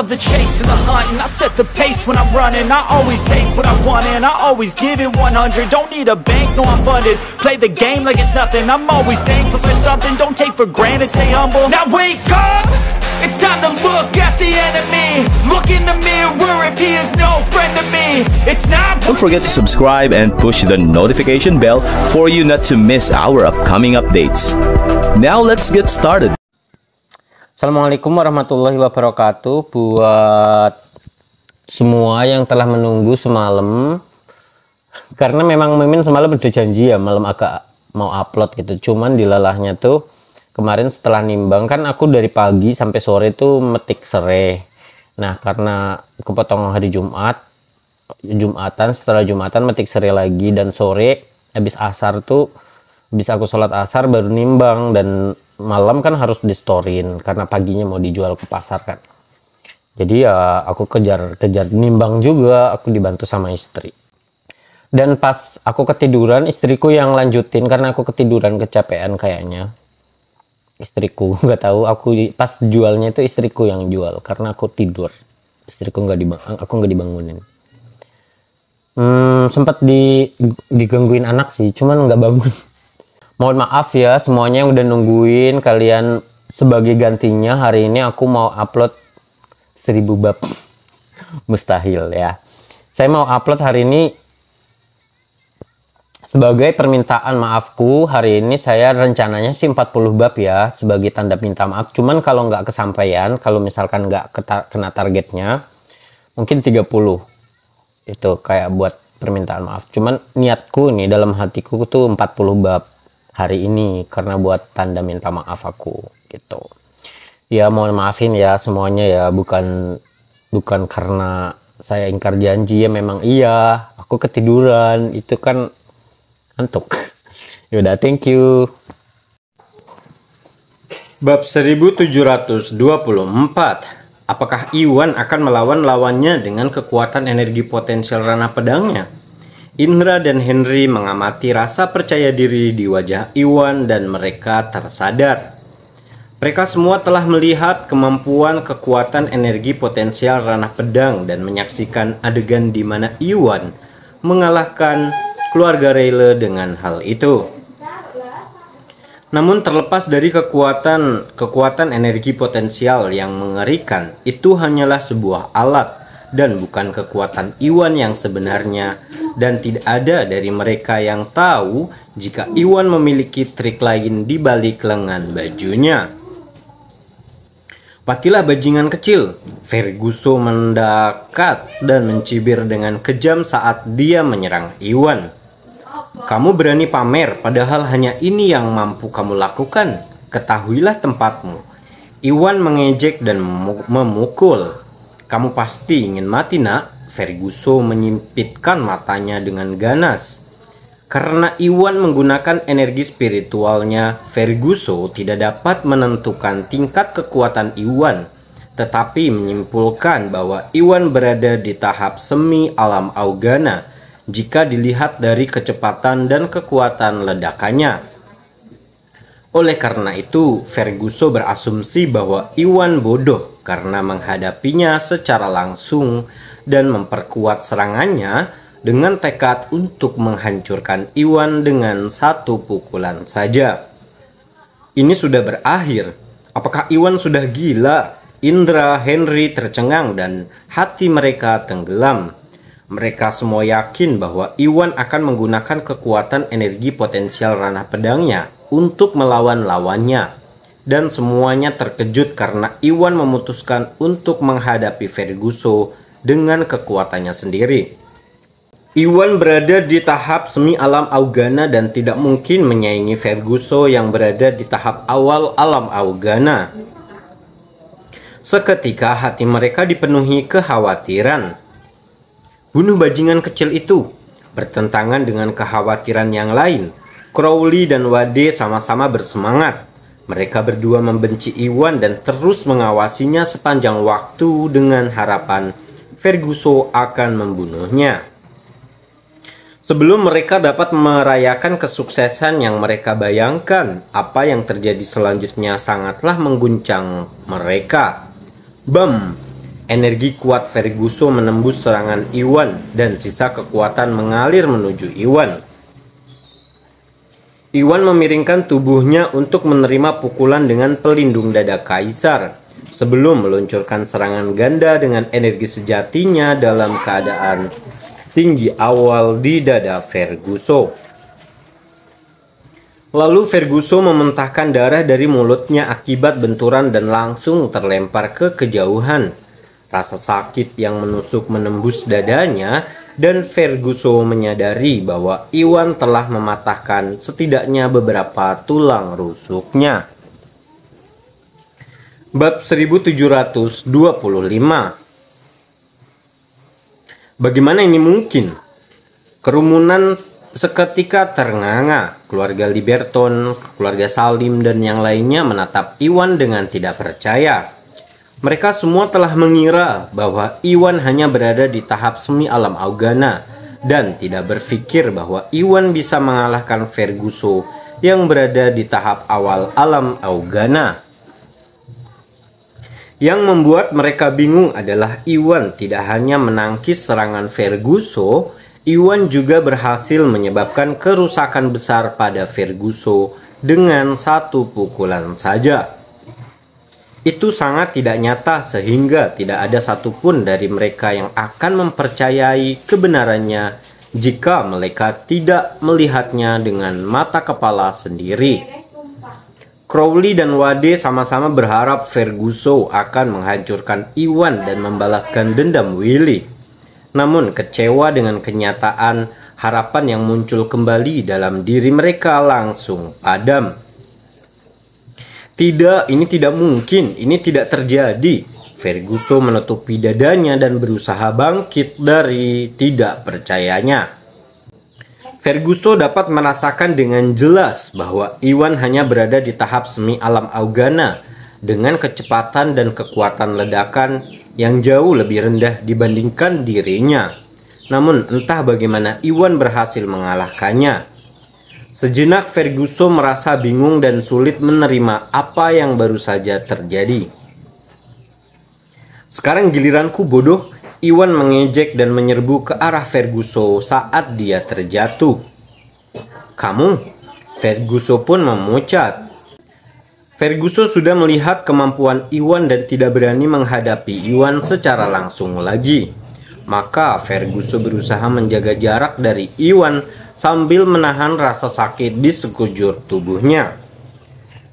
love the chase and the hunt, and I set the pace when I'm running. I always take what I want and I always give it 100. Don't need a bank, no I'm funded. Play the game like it's nothing. I'm always thankful for something. Don't take for granted, stay humble. Now wake up! It's time to look at the enemy. Look in the mirror if he is no friend to me. It's not. Don't forget to subscribe and push the notification bell for you not to miss our upcoming updates. Now let's get started. Assalamualaikum warahmatullahi wabarakatuh. Buat semua yang telah menunggu semalam, karena memang Mimin semalam udah janji ya malam agak mau upload gitu. Cuman dilalahnya tuh kemarin setelah nimbang kan aku dari pagi sampai sore tuh metik serai. Nah karena kepotong hari Jumatan, setelah Jumatan metik serai lagi, dan sore habis asar tuh bisa aku sholat asar baru nimbang, dan malam kan harus di storein karena paginya mau dijual ke pasar kan. Jadi ya aku kejar nimbang juga, aku dibantu sama istri. Dan pas aku ketiduran, istriku yang lanjutin karena aku ketiduran kecapean kayaknya. Istriku nggak tahu, aku pas jualnya itu istriku yang jual karena aku tidur. Istriku aku nggak dibangunin. Sempat digangguin anak sih, cuman nggak bangun. Mohon maaf ya semuanya yang udah nungguin. Kalian sebagai gantinya hari ini aku mau upload 1000 bab. Mustahil ya. Saya mau upload hari ini sebagai permintaan maafku. Hari ini saya rencananya sih 40 bab ya, sebagai tanda minta maaf. Cuman kalau nggak kesampaian, kalau misalkan nggak kena targetnya, mungkin 30. Itu kayak buat permintaan maaf. Cuman niatku nih dalam hatiku tuh 40 bab hari ini karena buat tanda minta maaf aku gitu. Ya mohon maafin ya semuanya ya, bukan karena saya ingkar janji ya, memang iya aku ketiduran, itu kan ngantuk. Yaudah, thank you. Bab 1724. Apakah Iwan akan melawan lawannya dengan kekuatan energi potensial ranah pedangnya? Indra dan Henry mengamati rasa percaya diri di wajah Iwan dan mereka tersadar. Mereka semua telah melihat kemampuan kekuatan energi potensial ranah pedang dan menyaksikan adegan di mana Iwan mengalahkan keluarga Rayleigh dengan hal itu. Namun terlepas dari kekuatan energi potensial yang mengerikan, itu hanyalah sebuah alat dan bukan kekuatan Iwan yang sebenarnya, dan tidak ada dari mereka yang tahu jika Iwan memiliki trik lain di balik lengan bajunya. Patilah bajingan kecil, Ferguson mendekat dan mencibir dengan kejam saat dia menyerang Iwan. Kamu berani pamer padahal hanya ini yang mampu kamu lakukan. Ketahuilah tempatmu. Iwan mengejek dan memukul. Kamu pasti ingin mati nak. Ferguson menyipitkan matanya dengan ganas. Karena Iwan menggunakan energi spiritualnya, Ferguson tidak dapat menentukan tingkat kekuatan Iwan, tetapi menyimpulkan bahwa Iwan berada di tahap semi alam Augana jika dilihat dari kecepatan dan kekuatan ledakannya. Oleh karena itu, Ferguson berasumsi bahwa Iwan bodoh karena menghadapinya secara langsung dan memperkuat serangannya dengan tekad untuk menghancurkan Iwan dengan satu pukulan saja. Ini sudah berakhir. Apakah Iwan sudah gila? Indra, Henry tercengang dan hati mereka tenggelam. Mereka semua yakin bahwa Iwan akan menggunakan kekuatan energi potensial ranah pedangnya untuk melawan lawannya. Dan semuanya terkejut karena Iwan memutuskan untuk menghadapi Ferguson dengan kekuatannya sendiri. Iwan berada di tahap semi alam Augana dan tidak mungkin menyaingi Ferguson yang berada di tahap awal alam Augana. Seketika hati mereka dipenuhi kekhawatiran. Bunuh bajingan kecil itu. Bertentangan dengan kekhawatiran yang lain, Crowley dan Wade sama-sama bersemangat. Mereka berdua membenci Iwan dan terus mengawasinya sepanjang waktu dengan harapan Ferguson akan membunuhnya. Sebelum mereka dapat merayakan kesuksesan yang mereka bayangkan, apa yang terjadi selanjutnya sangatlah mengguncang mereka. Bam! Energi kuat Ferguson menembus serangan Iwan dan sisa kekuatan mengalir menuju Iwan. Iwan memiringkan tubuhnya untuk menerima pukulan dengan pelindung dada kaisar sebelum meluncurkan serangan ganda dengan energi sejatinya dalam keadaan tinggi awal di dada Ferguson. Lalu Ferguson memuntahkan darah dari mulutnya akibat benturan dan langsung terlempar ke kejauhan. Rasa sakit yang menusuk menembus dadanya dan Ferguson menyadari bahwa Iwan telah mematahkan setidaknya beberapa tulang rusuknya. Bab 1725. Bagaimana ini mungkin? Kerumunan seketika ternganga. Keluarga Liberton, keluarga Salim, dan yang lainnya menatap Iwan dengan tidak percaya. Mereka semua telah mengira bahwa Iwan hanya berada di tahap semi alam Augana dan tidak berpikir bahwa Iwan bisa mengalahkan Ferguson yang berada di tahap awal alam Augana. Yang membuat mereka bingung adalah Iwan tidak hanya menangkis serangan Ferguson, Iwan juga berhasil menyebabkan kerusakan besar pada Ferguson dengan satu pukulan saja. Itu sangat tidak nyata sehingga tidak ada satupun dari mereka yang akan mempercayai kebenarannya jika mereka tidak melihatnya dengan mata kepala sendiri. Crowley dan Wade sama-sama berharap Ferguson akan menghancurkan Iwan dan membalaskan dendam Willy. Namun kecewa dengan kenyataan, harapan yang muncul kembali dalam diri mereka langsung padam. Tidak, ini tidak mungkin, ini tidak terjadi. Ferguson menutupi dadanya dan berusaha bangkit dari tidak percayanya. Ferguson dapat merasakan dengan jelas bahwa Iwan hanya berada di tahap semi alam Augana dengan kecepatan dan kekuatan ledakan yang jauh lebih rendah dibandingkan dirinya. Namun entah bagaimana Iwan berhasil mengalahkannya. Sejenak Ferguson merasa bingung dan sulit menerima apa yang baru saja terjadi. Sekarang giliranku bodoh, Iwan mengejek dan menyerbu ke arah Ferguson saat dia terjatuh. Kamu? Ferguson pun memucat. Ferguson sudah melihat kemampuan Iwan dan tidak berani menghadapi Iwan secara langsung lagi. Maka Ferguson berusaha menjaga jarak dari Iwan sambil menahan rasa sakit di sekujur tubuhnya.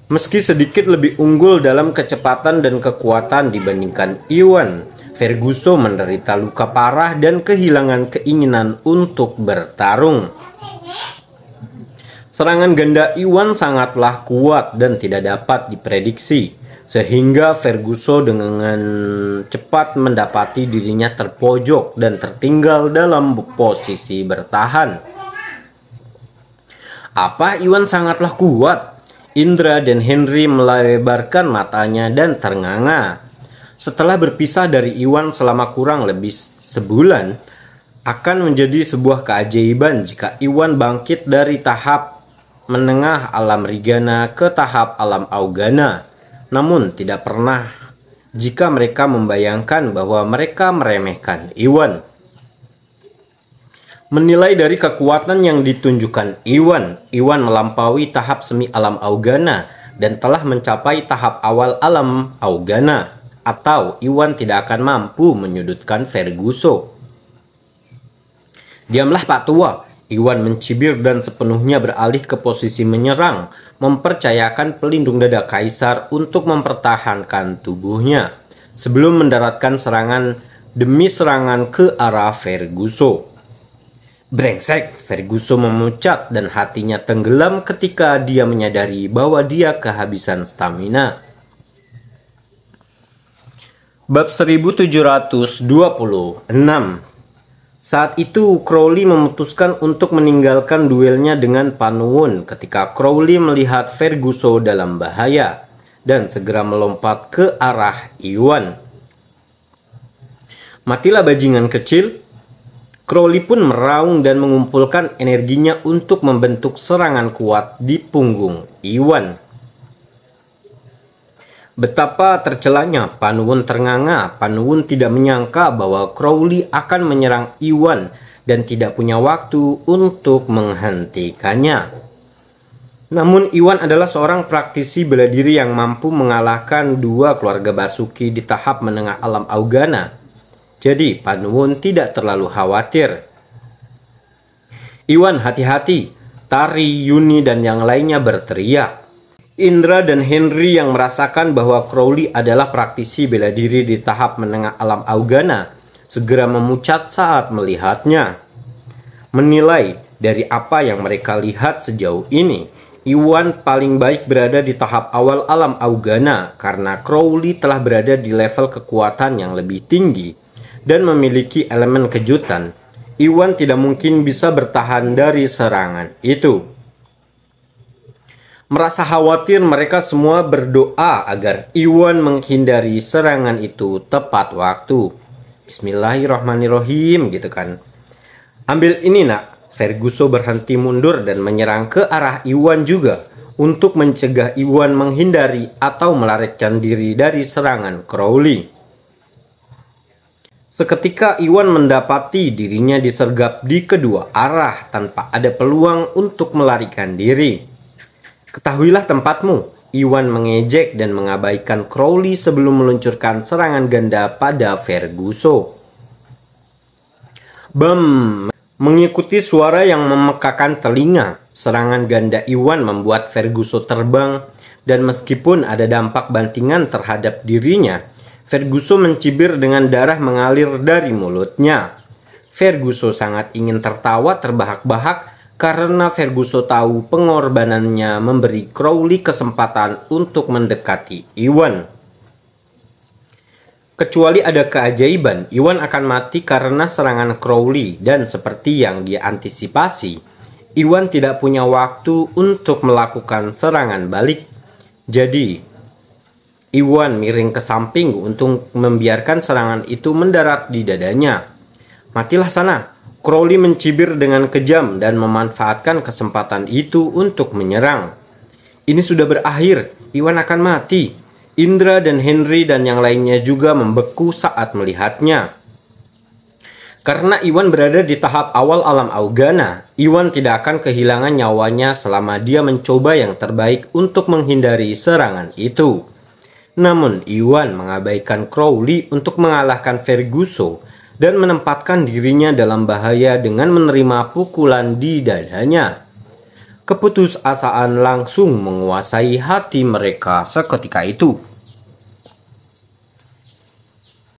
Meski sedikit lebih unggul dalam kecepatan dan kekuatan dibandingkan Iwan, Ferguson menderita luka parah dan kehilangan keinginan untuk bertarung. Serangan ganda Iwan sangatlah kuat dan tidak dapat diprediksi, sehingga Ferguson dengan cepat mendapati dirinya terpojok dan tertinggal dalam posisi bertahan. Apa Iwan sangatlah kuat? Indra dan Henry melebarkan matanya dan ternganga. Setelah berpisah dari Iwan selama kurang lebih sebulan, akan menjadi sebuah keajaiban jika Iwan bangkit dari tahap menengah alam Rigana ke tahap alam Augana. Namun tidak pernah jika mereka membayangkan bahwa mereka meremehkan Iwan. Menilai dari kekuatan yang ditunjukkan Iwan melampaui tahap semi alam Augana dan telah mencapai tahap awal alam Augana, atau Iwan tidak akan mampu menyudutkan Ferguson. Diamlah Pak Tua, Iwan mencibir dan sepenuhnya beralih ke posisi menyerang, mempercayakan pelindung dada kaisar untuk mempertahankan tubuhnya sebelum mendaratkan serangan demi serangan ke arah Ferguson. Brengsek, Ferguson memucat dan hatinya tenggelam ketika dia menyadari bahwa dia kehabisan stamina. Bab 1726. Saat itu Crowley memutuskan untuk meninggalkan duelnya dengan Panuwun ketika Crowley melihat Ferguson dalam bahaya dan segera melompat ke arah Iwan. Matilah bajingan kecil. Crowley pun meraung dan mengumpulkan energinya untuk membentuk serangan kuat di punggung Iwan. Betapa tercelanya Panuwun ternganga. Panuwun tidak menyangka bahwa Crowley akan menyerang Iwan dan tidak punya waktu untuk menghentikannya. Namun Iwan adalah seorang praktisi bela diri yang mampu mengalahkan dua keluarga Basuki di tahap menengah alam Augana. Jadi Panuwun tidak terlalu khawatir. "Iwan, hati-hati!" Tari, Yuni, dan yang lainnya berteriak. Indra dan Henry yang merasakan bahwa Crowley adalah praktisi bela diri di tahap menengah alam Augana segera memucat saat melihatnya. Menilai dari apa yang mereka lihat sejauh ini, Iwan paling baik berada di tahap awal alam Augana karena Crowley telah berada di level kekuatan yang lebih tinggi dan memiliki elemen kejutan. Iwan tidak mungkin bisa bertahan dari serangan itu. Merasa khawatir, mereka semua berdoa agar Iwan menghindari serangan itu tepat waktu. Bismillahirrahmanirrahim gitu kan. "Ambil ini nak." Ferguson berhenti mundur dan menyerang ke arah Iwan juga untuk mencegah Iwan menghindari atau melarikan diri dari serangan Crowley. Seketika Iwan mendapati dirinya disergap di kedua arah tanpa ada peluang untuk melarikan diri. "Ketahuilah tempatmu," Iwan mengejek dan mengabaikan Crowley sebelum meluncurkan serangan ganda pada Ferguson. Bam! Mengikuti suara yang memekakan telinga, serangan ganda Iwan membuat Ferguson terbang, dan meskipun ada dampak bantingan terhadap dirinya, Ferguson mencibir dengan darah mengalir dari mulutnya. Ferguson sangat ingin tertawa terbahak-bahak karena Ferguson tahu pengorbanannya memberi Crowley kesempatan untuk mendekati Iwan. Kecuali ada keajaiban, Iwan akan mati karena serangan Crowley, dan seperti yang dia antisipasi, Iwan tidak punya waktu untuk melakukan serangan balik. Jadi, Iwan miring ke samping untuk membiarkan serangan itu mendarat di dadanya. "Matilah sana!" Crowley mencibir dengan kejam dan memanfaatkan kesempatan itu untuk menyerang. Ini sudah berakhir, Iwan akan mati. Indra dan Henry dan yang lainnya juga membeku saat melihatnya. Karena Iwan berada di tahap awal alam Augana, Iwan tidak akan kehilangan nyawanya selama dia mencoba yang terbaik untuk menghindari serangan itu. Namun Iwan mengabaikan Crowley untuk mengalahkan Ferguson dan menempatkan dirinya dalam bahaya dengan menerima pukulan di dadanya. Keputusasaan langsung menguasai hati mereka seketika itu.